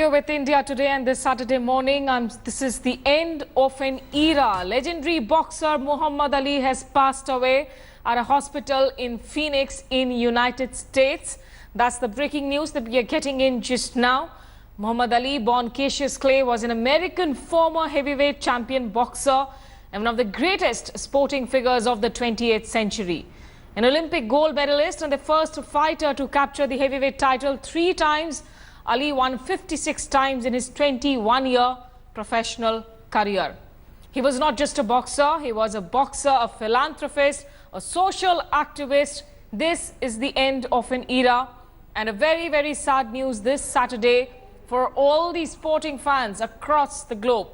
you're with India Today, and this Saturday morning, this is the end of an era. Legendary boxer Muhammed Ali has passed away at a hospital in Phoenix in United States. That's the breaking news that we are getting in just now. Muhammed Ali, born Cassius Clay, was an American former heavyweight champion boxer and one of the greatest sporting figures of the 20th century. An Olympic gold medalist and the first fighter to capture the heavyweight title 3 times, Ali won 56 times in his 21-year professional career. He was not just a boxer, he was a boxer, a philanthropist, a social activist. This is the end of an era, and a very, very sad news this Saturday for all the sporting fans across the globe.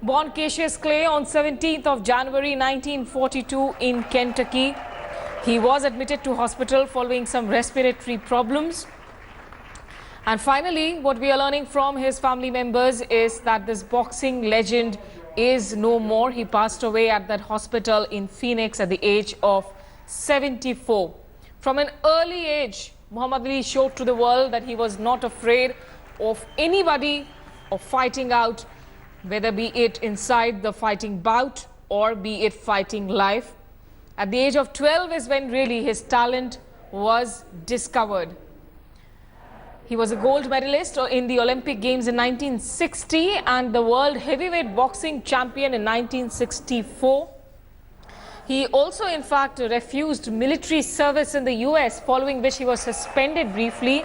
Born Cassius Clay on 17th of January 1942 in Kentucky, he was admitted to hospital following some respiratory problems. And finally, what we are learning from his family members is that this boxing legend is no more. He passed away at that hospital in Phoenix at the age of 74. From an early age, Muhammed Ali showed to the world that he was not afraid of anybody or fighting out, whether be it inside the fighting bout or be it fighting life. At the age of 12 is when really his talent was discovered. He was a gold medalist in the Olympic Games in 1960 and the world heavyweight boxing champion in 1964. He also, in fact, refused military service in the US, following which he was suspended briefly.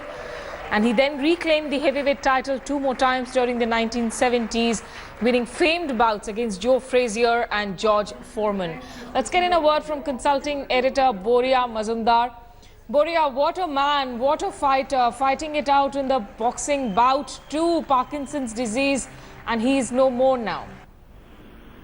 And he then reclaimed the heavyweight title 2 more times during the 1970s, winning famed bouts against Joe Frazier and George Foreman. Let's get in a word from consulting editor Boria Mazumdar. Boria, what a man, what a fighter, fighting it out in the boxing bout to Parkinson's disease, and he is no more now.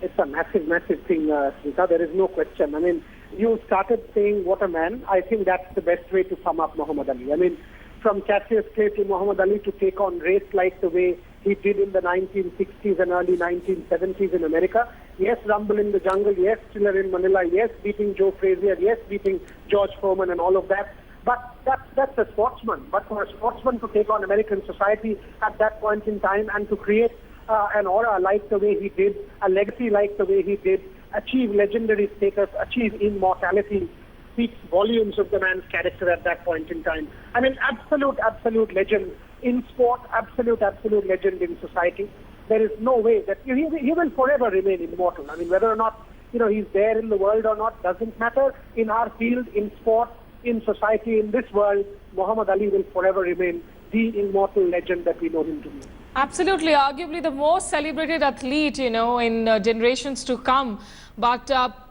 It's a massive, massive thing, Smita. There is no question. I mean, you started saying what a man. I think that's the best way to sum up Muhammad Ali. I mean, from Cassius Clay to Muhammad Ali to take on race like the way he did in the 1960s and early 1970s in America. Yes, Rumble in the Jungle. Yes, Thriller in Manila. Yes, beating Joe Frazier. Yes, beating George Foreman and all of that. But that's a sportsman. But for a sportsman to take on American society at that point in time and to create an aura like the way he did, a legacy like the way he did, achieve legendary status, achieve immortality, speaks volumes of the man's character at that point in time. I mean, absolute legend in sport, absolute legend in society. There is no way that he will forever remain immortal. I mean, whether or not he's there in the world or not doesn't matter. In our field, in sport, in society, in this world, Muhammad Ali will forever remain the immortal legend that we know him to be. Absolutely, arguably the most celebrated athlete, in generations to come. But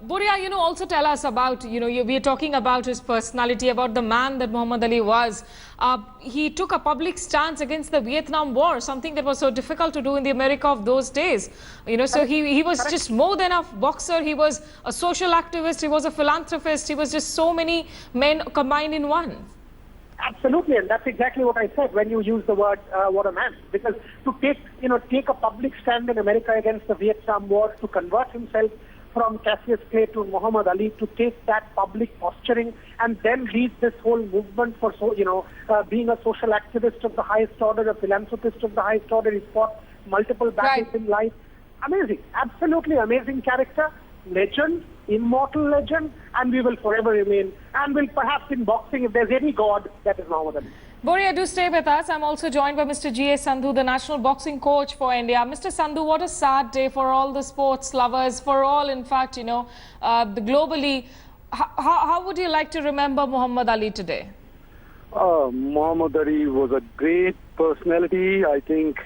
Boria, also tell us about, we're talking about his personality, about the man that Muhammad Ali was. He took a public stance against the Vietnam War, something that was so difficult to do in the America of those days. So he was just more than a boxer. He was a social activist. He was a philanthropist. He was just so many men combined in one. Absolutely, and that's exactly what I said when you use the word what a man. Because to take a public stand in America against the Vietnam War, to convert himself from Cassius Clay to Muhammad Ali, to take that public posturing and then lead this whole movement for being a social activist of the highest order, a philanthropist of the highest order. He fought multiple battles in life. Amazing, absolutely amazing character, legend, immortal legend, and we will forever remain. And will perhaps in boxing, if there's any god, that is Muhammad Ali. Boria, do stay with us. I'm also joined by Mr. G.A. Sandhu, the national boxing coach for India. Mr. Sandhu, what a sad day for all the sports lovers, for all, in fact, globally. How would you like to remember Muhammad Ali today? Muhammad Ali was a great personality. I think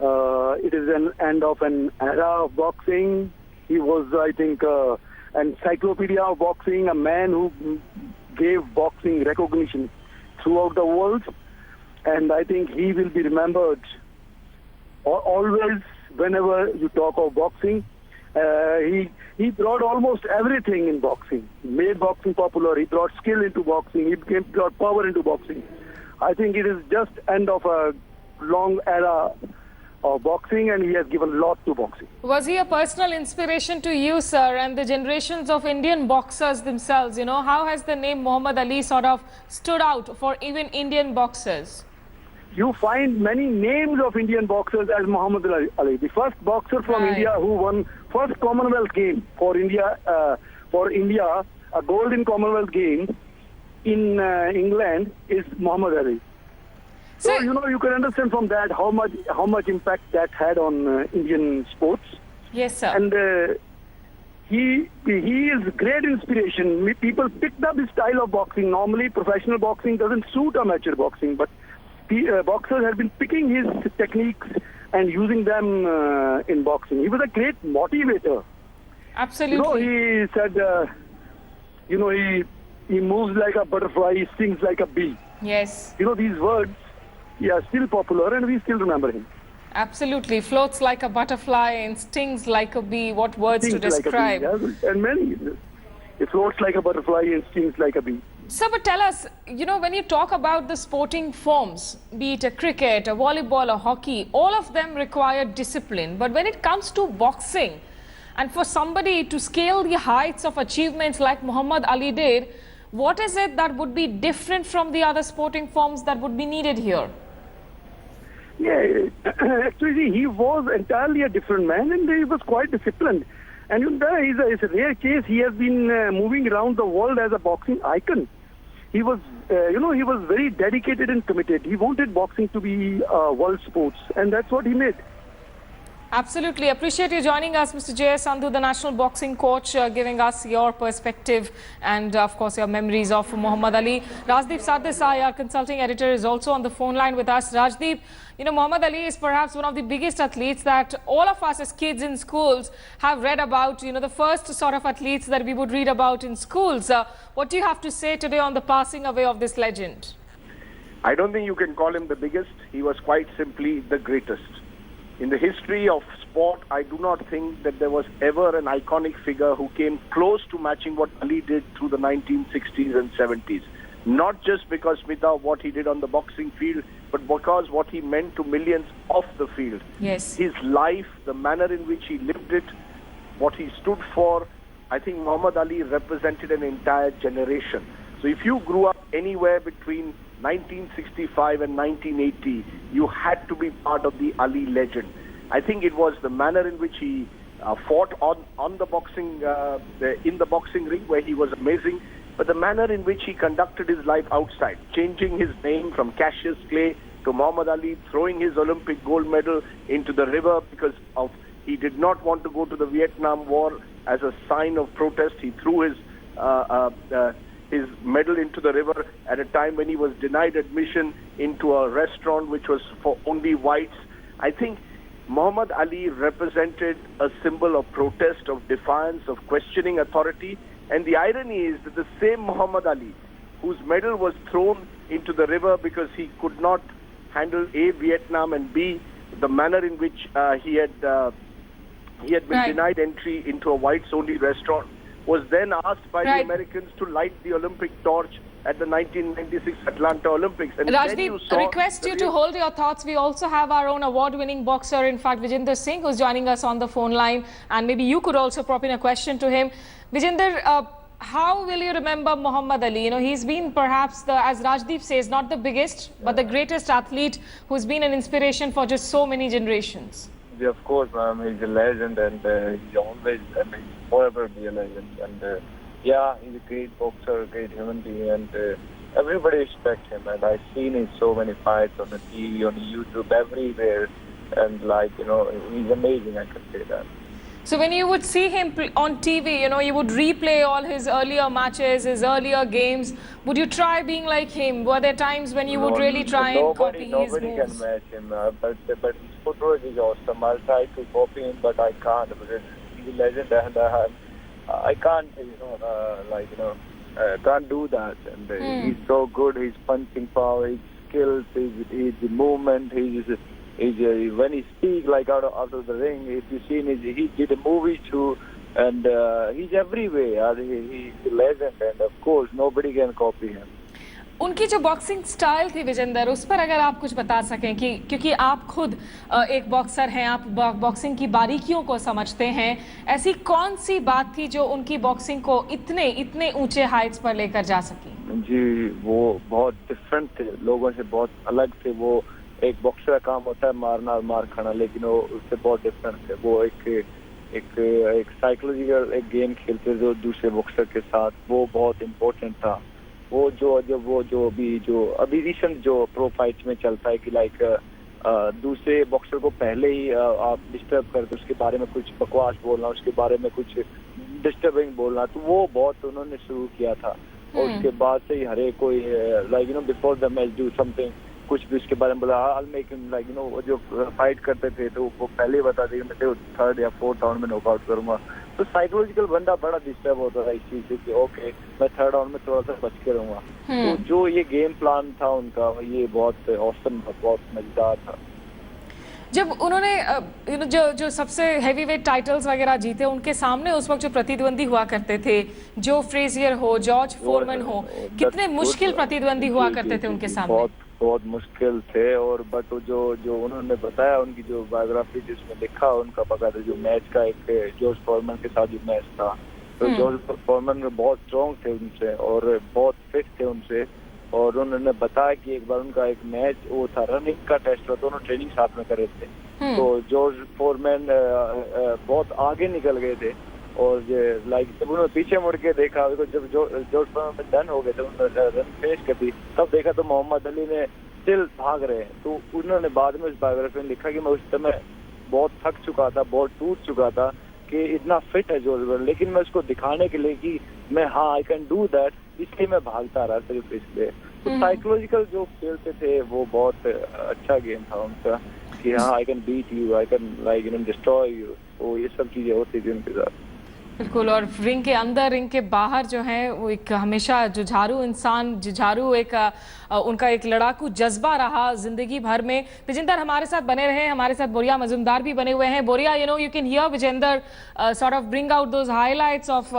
it is an end of an era of boxing. He was, I think, an encyclopedia of boxing, a man who gave boxing recognition throughout the world, and I think he will be remembered always whenever you talk of boxing. He brought almost everything in boxing. He made boxing popular. He brought skill into boxing. He brought power into boxing. I think it is just end of a long era of boxing, and he has given a lot to boxing. Was he a personal inspiration to you, sir, and the generations of Indian boxers themselves? How has the name Muhammad Ali sort of stood out for even Indian boxers? you find many names of Indian boxers as Muhammed Ali, the first boxer from India who won first Commonwealth game for India, a gold in Commonwealth game in England is Muhammad Ali. So you can understand from that how much impact that had on Indian sports. Yes, sir. And he is great inspiration. People picked up his style of boxing. Normally, professional boxing doesn't suit amateur boxing, but boxers have been picking his techniques and using them in boxing. He was a great motivator. Absolutely. He said, he moves like a butterfly, he stings like a bee. Yes. These words, are still popular and we still remember him. Absolutely. Floats like a butterfly and stings like a bee. What words to describe? Like a bee, and many. It floats like a butterfly and stings like a bee. Sir, but tell us, when you talk about the sporting forms, be it a cricket, a volleyball, or hockey, all of them require discipline. But when it comes to boxing, and for somebody to scale the heights of achievements like Muhammad Ali did, what is it that would be different from the other sporting forms that would be needed here? Yeah, actually, he was entirely a different man, and he was quite disciplined. And it's a rare case. He has been moving around the world as a boxing icon. He was, he was very dedicated and committed. He wanted boxing to be world sports, and that's what he made. Absolutely. Appreciate you joining us, Mr. J.S. Sandhu, the national boxing coach, giving us your perspective and, of course, your memories of Muhammad Ali. Rajdeep Sardesai, our consulting editor, is also on the phone line with us. Rajdeep, Muhammad Ali is perhaps one of the biggest athletes that all of us as kids in schools have read about, the first sort of athletes that we would read about in schools. What do you have to say today on the passing away of this legend? I don't think you can call him the biggest. He was quite simply the greatest. In the history of sport, I do not think that there was ever an iconic figure who came close to matching what Ali did through the 1960s and 70s. Not just because of what he did on the boxing field, but because what he meant to millions off the field. Yes. His life, the manner in which he lived it, what he stood for, I think Muhammad Ali represented an entire generation. So if you grew up anywhere between 1965 and 1980, you had to be part of the Ali legend. I think it was the manner in which he fought on the boxing, in the boxing ring, where he was amazing, but the manner in which he conducted his life outside, changing his name from Cassius Clay to Muhammad Ali, throwing his Olympic gold medal into the river because he did not want to go to the Vietnam War as a sign of protest. He threw his medal into the river at a time when he was denied admission into a restaurant which was for only whites. I think Muhammad Ali represented a symbol of protest, of defiance, of questioning authority. And the irony is that the same Muhammad Ali, whose medal was thrown into the river because he could not handle A, Vietnam, and B, the manner in which he had been denied entry into a whites-only restaurant, was then asked by the Americans to light the Olympic torch at the 1996 Atlanta Olympics. And Rajdeep, request you to hold your thoughts. We also have our own award-winning boxer, in fact, Vijender Singh, who's joining us on the phone line. And maybe you could also prop in a question to him. Vijender, how will you remember Muhammad Ali? He's been perhaps, as Rajdeep says, not the biggest, but the greatest athlete who's been an inspiration for just so many generations. Yeah, of course, ma'am. He's a legend, and he's always, and he's forever be a legend. And yeah, he's a great boxer, a great human being, and everybody respects him. And I've seen him so many fights on the TV, on YouTube, everywhere. And he's amazing, I can say that. So when you would see him on TV, you would replay all his earlier matches, his earlier games. Would you try being like him? Were there times when you would really try and copy his moves? Nobody can match him, but his footwork is awesome. I'll try to copy him, but I can't because he's a legend, and I can't, can't do that. And he's so good. His punching power, his skills, his movement, when he speaks out of the ring, if you see he did a movie too, and he's everywhere. He's a legend, and of course nobody can copy him. उनकी जो boxing style थी विजेंदर, उस पर अगर आप कुछ बता सकें कि क्योंकि आप खुद एक बॉक्सर हैं, आप बॉक्सिंग की बारीकियों को समझते हैं, ऐसी कौन सी बात थी जो उनकी बॉक्सिंग को इतने ऊंचे हाइट्स पर लेकर जा सकी? जी, वो बहुत डिफरेंट थे, लोगों से बहुत अलग थे। वो एक बॉक्सर का काम होता है मारना और मार खाना, लेकिन वो उससे बहुत डिफरेंट है। वो एक साइकोलॉजिकल एक गेम खेलते जो दूसरे बॉक्सर के साथ, वो बहुत इम्पोर्टेंट था। वो जो अभी रिसेंट जो प्रो फाइट्स में चलता है कि लाइक दूसरे बॉक्सर को पहले ही आप डिस्टर्ब करते, उसके बारे में कुछ बकवास बोलना, उसके बारे में कुछ डिस्टर्बिंग बोलना, तो वो बहुत उन्होंने शुरू किया था। और उसके बाद से ही हरे कोई like before the match do something, कुछ भी उसके बारे में बोला, आई मेक हिम लाइक वो जो फाइट करते थे तो वो पहले ही बता देगा मैं तेरे थर्ड या फोर्थ राउंड में नॉकआउट करूंगा। तो साइकोलॉजिकल बंदा बड़ा डिस्टर्ब होता था इस चीज से कि ओके मैं थर्ड राउंड में थोड़ा सा बच के रहूंगा। तो जो ये गेम प्लान था उनका, ये बहुत ऑसम था, बहुत मजेदार था। जब उन्होंने जो सबसे हैवी वेट टाइटल्स वगैरह जीते, उनके सामने उस वक्त जो प्रतिद्वंदी हुआ करते थे, जो फ्रेजियर हो, जॉर्ज फोरमन हो, कितने मुश्किल प्रतिद्वंदी हुआ करते थे उनके सामने। बहुत मुश्किल थे। और बट जो उन्होंने बताया, उनकी जो बायोग्राफी जिसमें लिखा उनका बकायदा जो मैच का एक जॉर्ज फोरमन के साथ जो मैच था, तो जॉर्ज फोरमन बहुत स्ट्रॉन्ग थे उनसे और बहुत फिट थे उनसे। और उन्होंने बताया कि एक बार उनका एक मैच वो था, रनिंग का टेस्ट था, दोनों ट्रेनिंग साथ में कर रहे थे। तो जॉर्ज फोरमैन बहुत आगे निकल गए थे और लाइक जब उन्होंने पीछे मुड़ के देखा, जब जॉर्ज फोरमैन डन हो गए थे, उन्होंने रन फिनिश कर दी, तब देखा तो मोहम्मद अली ने स्टिल भाग रहे हैं। तो उन्होंने बाद में उस बायोग्राफी में लिखा कि मैं उस समय बहुत थक चुका था, बहुत टूट चुका था कि इतना फिट है जॉर्ज फोरमैन, लेकिन मैं उसको दिखाने के लिए कि मैं आई कैन डू दैट, इसलिए मैं भागता रहा, सिर्फ इसलिए। तो साइकोलॉजिकल जो खेलते थे वो बहुत अच्छा गेम था उनका कि हाँ I can beat you, I can like destroy you. तो ये सब चीजें होती थी उनके साथ। बिल्कुल। और रिंग के अंदर, रिंग के बाहर जो है वो एक हमेशा जुझारू इंसान, जुझारू एक उनका एक लड़ाकू जज्बा रहा जिंदगी भर में। विजेंदर हमारे साथ बने रहे, हमारे साथ बोरिया मजुमदार भी बने हुए हैं। बोरिया, you can hear Vijender sort of bring out those highlights of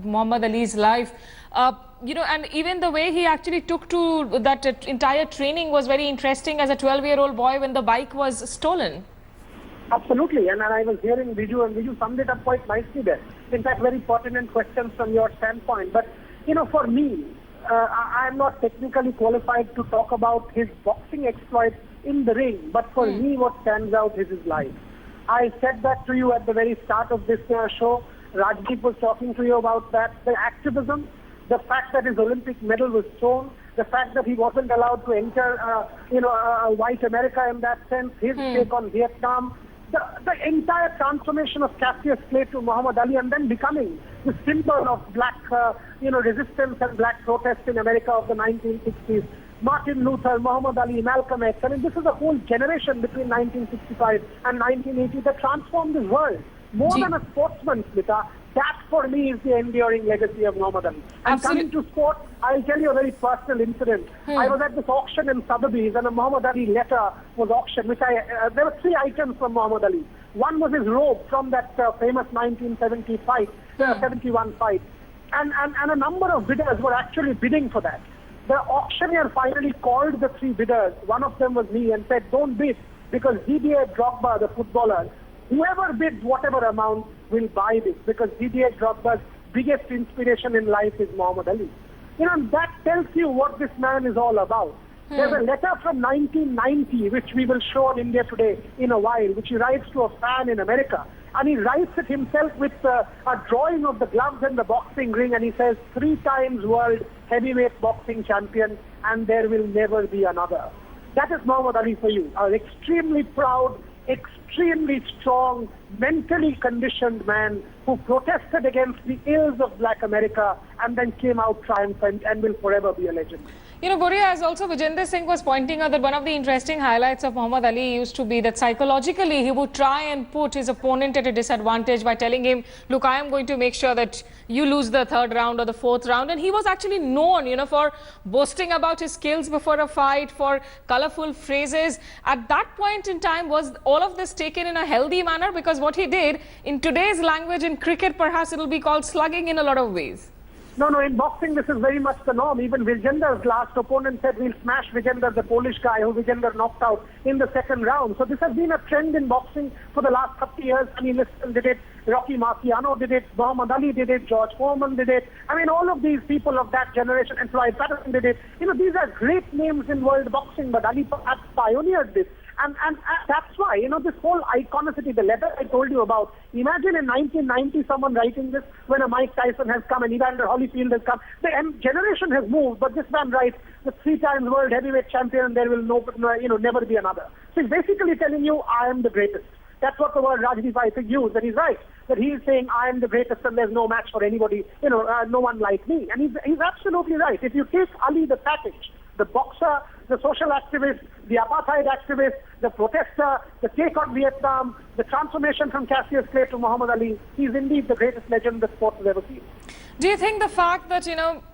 Muhammad Ali's life. And even the way he actually took to that entire training was very interesting as a 12-year-old boy when the bike was stolen. Absolutely, and I was hearing Viju, and Viju summed it up quite nicely there. In fact, very pertinent questions from your standpoint. But, for me, I am not technically qualified to talk about his boxing exploits in the ring, but for me, what stands out is his life. I said that to you at the very start of this show. Rajdeep was talking to you about that. The activism, the fact that his Olympic medal was stolen, the fact that he wasn't allowed to enter, white America in that sense, his take on Vietnam, the entire transformation of Cassius Clay to Muhammad Ali, and then becoming the symbol of black, resistance and black protest in America of the 1960s. Martin Luther, Muhammad Ali, Malcolm X. I mean, this is a whole generation between 1965 and 1980 that transformed the world. More than a sportsman, Smita, that for me is the enduring legacy of Muhammad Ali. And coming to sport, I'll tell you a very personal incident. I was at this auction in Sotheby's and a Muhammad Ali letter was auctioned, which there were 3 items from Muhammad Ali. One was his robe from that famous 1971 fight. And a number of bidders were actually bidding for that. The auctioneer finally called the 3 bidders. One of them was me and said, don't bid, because Didier Drogba, the footballer, whoever bids whatever amount will buy this, because Didier Drogba's biggest inspiration in life is Muhammad Ali. That tells you what this man is all about. There's a letter from 1990, which we will show on India Today in a while, which he writes to a fan in America. And he writes it himself with a drawing of the gloves and the boxing ring, and he says, 3 times world heavyweight boxing champion, and there will never be another. That is Muhammad Ali for you, an extremely proud, extremely strong, mentally conditioned man who protested against the ills of black America and then came out triumphant and will forever be a legend. Boria, as also Vijender Singh was pointing out, that one of the interesting highlights of Muhammad Ali used to be that psychologically he would try and put his opponent at a disadvantage by telling him, look, I am going to make sure that you lose the 3rd round or the 4th round. And he was actually known, for boasting about his skills before a fight, for colorful phrases. At that point in time, was all of this taken in a healthy manner? Because what he did, in today's language, in cricket, perhaps it will be called slugging in a lot of ways. No, in boxing this is very much the norm. Even Vijender's last opponent said we'll smash Vijender, the Polish guy who Vijender knocked out in the second round. So this has been a trend in boxing for the last 30 years. I mean, Liston did it, Rocky Marciano did it, Muhammad Ali did it, George Foreman did it. I mean, all of these people of that generation, and Floyd Patterson did it. You know, these are great names in world boxing, but Ali perhaps pioneered this. And that's why, you know, this whole iconicity, the letter I told you about, imagine in 1990 someone writing this when a Mike Tyson has come and Evander Holyfield has come. The generation has moved, but this man writes, the 3-time world heavyweight champion, there will never be another. So he's basically telling you, I am the greatest. That's what the word Rajdeep I think used, and he's right. That he's saying, I am the greatest and there's no match for anybody, no one like me. And he's absolutely right. If you take Ali the package, the boxer, the social activist, the apartheid activist, the protester, the take on Vietnam, the transformation from Cassius Clay to Muhammad Ali, he's indeed the greatest legend the sport has ever seen. Do you think the fact that,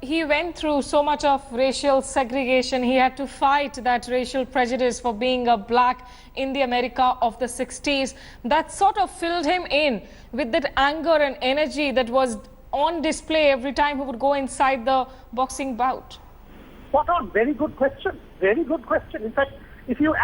he went through so much of racial segregation, he had to fight that racial prejudice for being a black in the America of the 60s, that sort of filled him in with that anger and energy that was on display every time he would go inside the boxing bout? Spot on. Very good question. Very good question. In fact, if you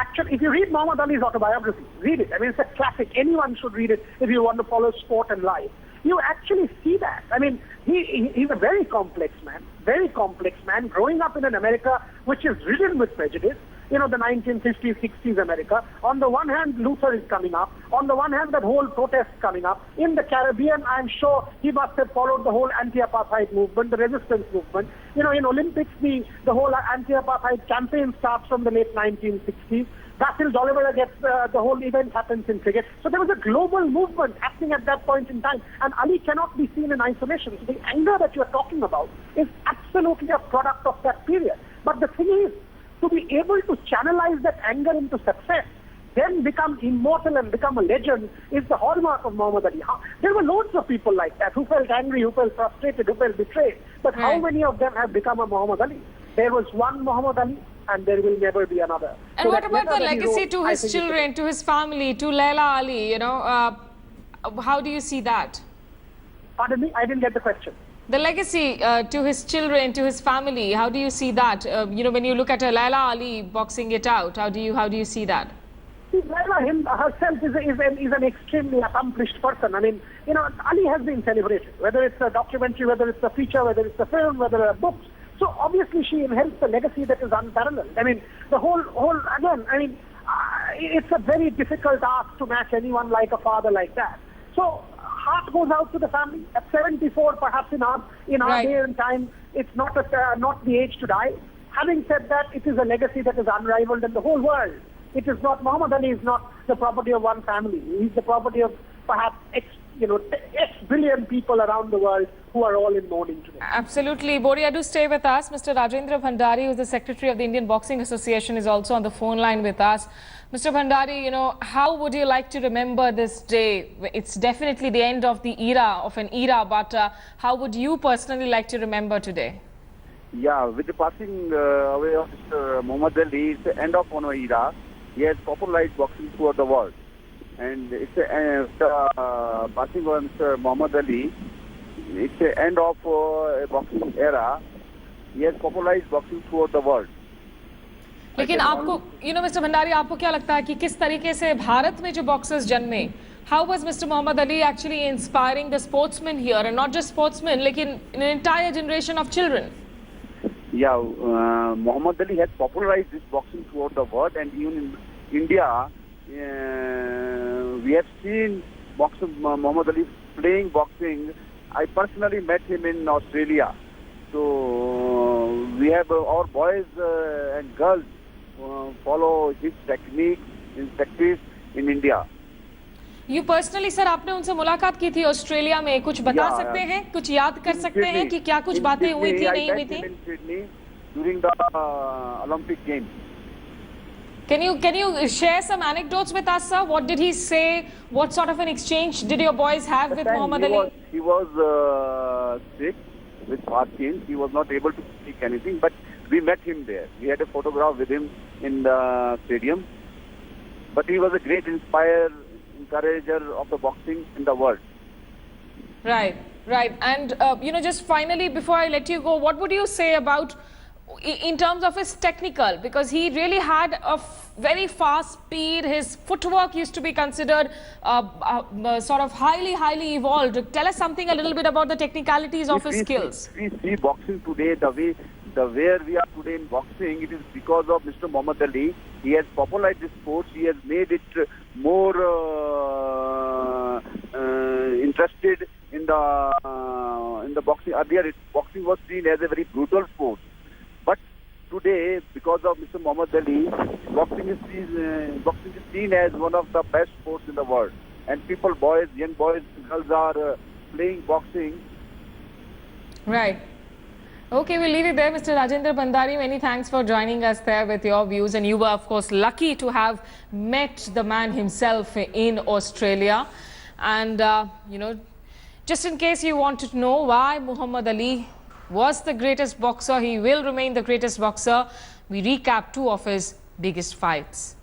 read Muhammad Ali's autobiography, read it. I mean, it's a classic. Anyone should read it if you want to follow sport and life. You actually see that. I mean, he's a very complex man, growing up in an America which is ridden with prejudice. The 1950s, 60s America. On the one hand, Luther is coming up. On the one hand, that whole protest coming up. In the Caribbean, I'm sure he must have followed the whole anti-apartheid movement, the resistance movement. In Olympics, the whole anti-apartheid campaign starts from the late 1960s. Basil D'Oliveira gets, the whole event happens in cricket. So there was a global movement happening at that point in time. And Ali cannot be seen in isolation. So the anger that you're talking about is absolutely a product of that period. But the thing is, to be able to channelize that anger into success, then become immortal and become a legend, is the hallmark of Muhammad Ali. There were loads of people like that who felt angry, who felt frustrated, who felt betrayed. But how many of them have become a Muhammad Ali? There was one Muhammad Ali, and there will never be another. And so what about the legacy to his children, to his family, to Laila Ali? How do you see that? Pardon me, I didn't get the question. The legacy to his children, to his family, how do you see that? When you look at Laila Ali boxing it out, how do you see that? See, Laila herself is an extremely accomplished person. I mean, Ali has been celebrated, whether it's a documentary, whether it's a feature, whether it's a film, whether it's books. So obviously she inherits a legacy that is unparalleled. I mean, the whole again, I mean, it's a very difficult ask to match anyone like a father like that. So heart goes out to the family. At 74, perhaps in our day and time, it's not the age to die. Having said that, it is a legacy that is unrivaled in the whole world. It is not, Muhammad Ali is not the property of one family. He's the property of perhaps X billion people around the world who are all in mourning today. Absolutely. Boria, do stay with us. Mr. Rajendra Bhandari, who is the Secretary of the Indian Boxing Association, is also on the phone line with us. Mr. Bhandari, how would you like to remember this day? It's definitely the end of an era, but how would you personally like to remember today? Yeah, with the passing away of Mr. Muhammad Ali, it's the end of an era. He has popularized boxing throughout the world. And it's the passing of Mr. Muhammad Ali, it's the end of a boxing era. He has popularized boxing throughout the world. लेकिन आपको, Mr. Bhandari, आपको क्या लगता है कि किस तरीके से भारत में जो boxers जन्मे, how was Mr. Muhammad Ali actually inspiring the sportsmen here, and not just sportsmen, लेकिन an entire generation of children? Yeah, Muhammad Ali has popularized this boxing throughout the world, and even in India, we have seen Muhammad Ali playing boxing. I personally met him in Australia. So we have our boys and girls follow his techniques, his practice in India. You personally, sir, आपने उनसे मुलाकात की थी Australia में, कुछ बता सकते हैं, कुछ याद कर सकते हैं कि क्या कुछ बातें हुई थी, नहीं हुई थी? In Sydney during the Olympic Games. Can you share some anecdotes with us, sir? What did he say? What sort of an exchange did your boys have with Muhammad Ali? He was sick with Parkinson's. He was not able to speak anything, but we met him there. We had a photograph with him in the stadium. But he was a great encourager of the boxing in the world. Right. Right. And, just finally, before I let you go, what would you say about, in terms of his technical, because he really had a very fast speed. His footwork used to be considered sort of highly evolved. Tell us something a little bit about the technicalities of his skills. We see boxing today, where we are today in boxing, it is because of Mr. Muhammad Ali. He has popularized the sport. He has made it more interested in the boxing. Earlier, boxing was seen as a very brutal sport. But today, because of Mr. Muhammad Ali, boxing is seen as one of the best sports in the world. And young boys, girls are playing boxing. Right. Okay, we'll leave it there. Mr. Rajendra Bandari, many thanks for joining us there with your views. And you were, of course, lucky to have met the man himself in Australia. And, just in case you wanted to know why Muhammad Ali was the greatest boxer, he will remain the greatest boxer, we recap two of his biggest fights.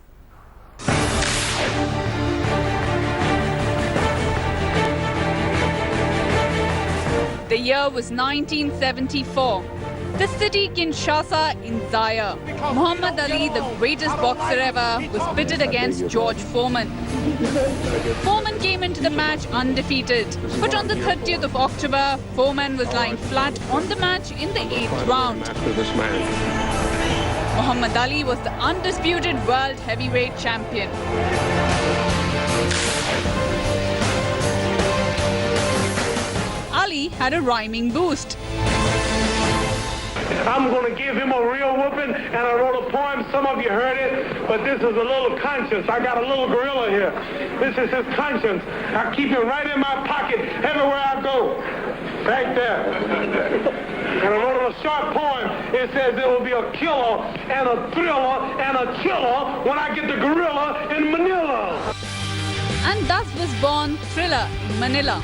The year was 1974. The city Kinshasa in Zaire. Muhammad Ali, the greatest boxer ever, was pitted against George Foreman. Foreman came into the match undefeated, but on the 30th of October, Foreman was lying flat on the match in the 8th round. Muhammad Ali was the undisputed world heavyweight champion. Ali had a rhyming boost. I'm going to give him a real whooping, and I wrote a poem. Some of you heard it, but this is a little conscience. I got a little gorilla here. This is his conscience. I keep it right in my pocket everywhere I go. Right there. And I wrote a short poem. It says there will be a killer and a thriller and a killer when I get the gorilla in Manila. And thus was born Thriller in Manila.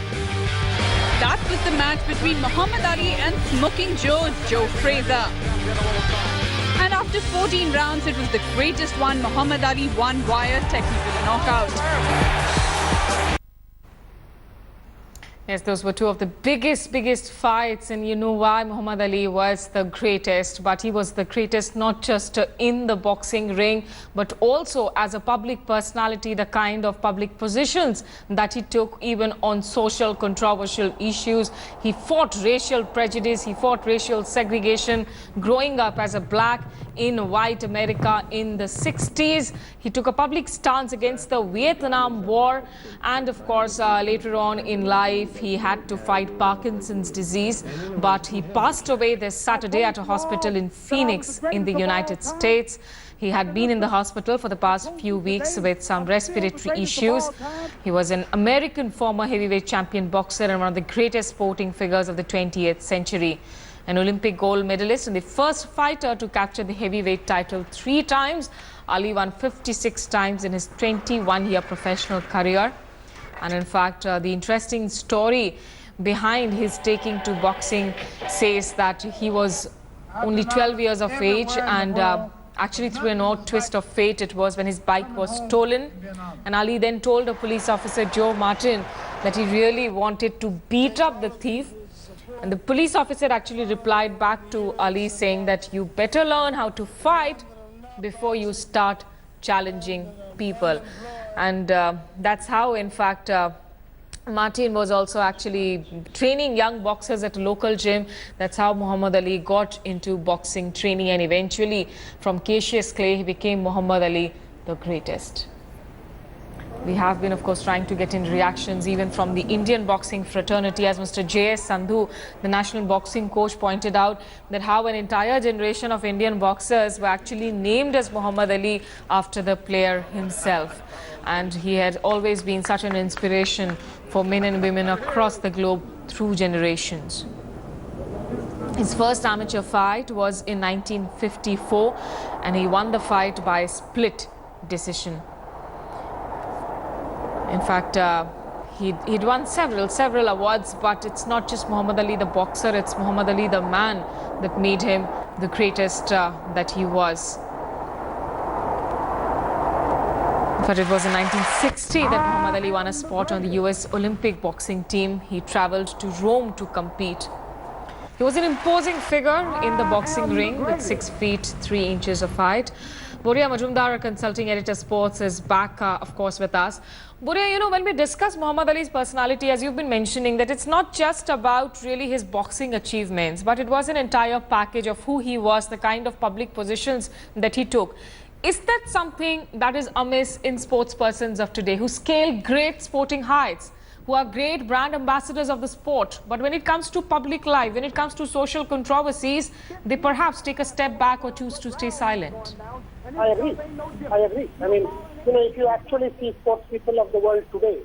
That was the match between Muhammad Ali and Smoking Joe Fraser. And after 14 rounds, it was the greatest one Muhammad Ali won via technical knockout. Yes, those were two of the biggest fights, and you know why Muhammad Ali was the greatest. But he was the greatest not just in the boxing ring, but also as a public personality, the kind of public positions that he took even on social controversial issues. He fought racial prejudice, he fought racial segregation, growing up as a black in white America in the 60s. He took a public stance against the Vietnam War, and of course later on in life he had to fight Parkinson's disease, but he passed away this Saturday at a hospital in Phoenix in the United States. He had been in the hospital for the past few weeks with some respiratory issues. He was an American former heavyweight champion boxer and one of the greatest sporting figures of the 20th century. An Olympic gold medalist and the first fighter to capture the heavyweight title 3 times. Ali won 56 times in his 21-year professional career. And in fact, the interesting story behind his taking to boxing says that he was only 12 years of age, and actually through an odd twist of fate, it was when his bike was stolen. And Ali then told a police officer, Joe Martin, that he really wanted to beat up the thief. And the police officer actually replied back to Ali saying that you better learn how to fight before you start challenging people. And that's how, in fact, Martin was also actually training young boxers at a local gym. That's how Muhammad Ali got into boxing training, and eventually from Cassius Clay he became Muhammad Ali the greatest. We have been, of course, trying to get in reactions even from the Indian boxing fraternity, as Mr. J.S. Sandhu, the national boxing coach, pointed out that how an entire generation of Indian boxers were actually named as Muhammad Ali after the player himself. And he had always been such an inspiration for men and women across the globe through generations. His first amateur fight was in 1954, and he won the fight by split decision. In fact, he'd won several awards, but it's not just Muhammad Ali the boxer, it's Muhammad Ali the man that made him the greatest that he was. But it was in 1960 that Muhammad Ali won a spot on the US Olympic boxing team. He travelled to Rome to compete. He was an imposing figure in the boxing ring with 6 feet 3 inches of height. Boria Majumdar, our consulting editor sports, is back, of course, with us. Boria, you know, when we discuss Muhammad Ali's personality, as you've been mentioning, that it's not just about really his boxing achievements, but it was an entire package of who he was, the kind of public positions that he took. Is that something that is amiss in sports persons of today, who scale great sporting heights, who are great brand ambassadors of the sport, but when it comes to public life, when it comes to social controversies, they perhaps take a step back or choose to stay silent? I agree. I mean, you know, if you actually see sports people of the world today,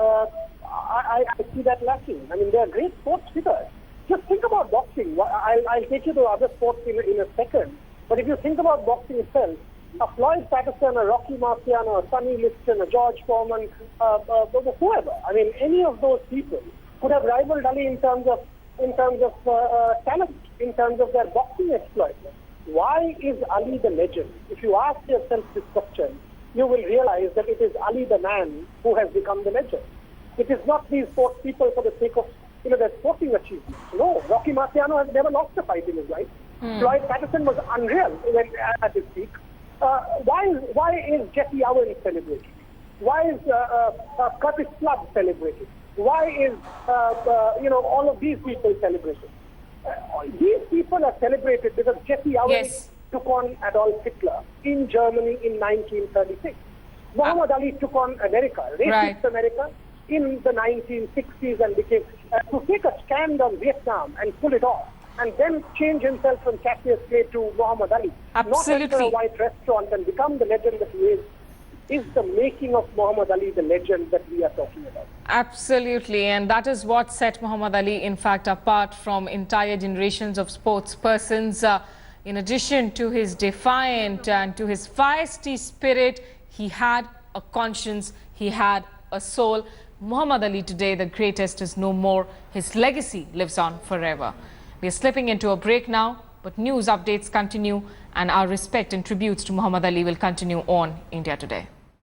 I see that lacking. I mean, they are great sports figures. Just think about boxing. I'll take you to other sports in a second. But if you think about boxing itself, a Floyd Patterson, a Rocky Marciano, a Sonny Liston, a George Foreman, whoever. I mean, any of those people could have rivaled Ali in terms of talent, in terms of their boxing exploits. Why is Ali the legend? If you ask yourself this question, you will realize that it is Ali the man who has become the legend. It is not these sports people for the sake of, you know, their sporting achievements. No, Rocky Marciano has never lost a fight in his life. Floyd Patterson was unreal at his peak. Why is Jesse Owens celebrated? Why is Curtis Flood celebrated? Why is all of these people celebrated? These people are celebrated because Jesse Owens took on Adolf Hitler in Germany in 1936. Muhammad Ali took on America, racist America, in the 1960s and became to take a stand on Vietnam and pull it off, and then change himself from Cassius Clay to Muhammad Ali. Absolutely. Not enter a white restaurant and become the legend that he is the making of Muhammad Ali the legend that we are talking about. Absolutely, and that is what set Muhammad Ali, in fact, apart from entire generations of sports persons. In addition to his defiant and to his feisty spirit, he had a conscience, he had a soul. Muhammad Ali today, the greatest, is no more. His legacy lives on forever. We are slipping into a break now, but news updates continue, and our respect and tributes to Muhammad Ali will continue on India Today.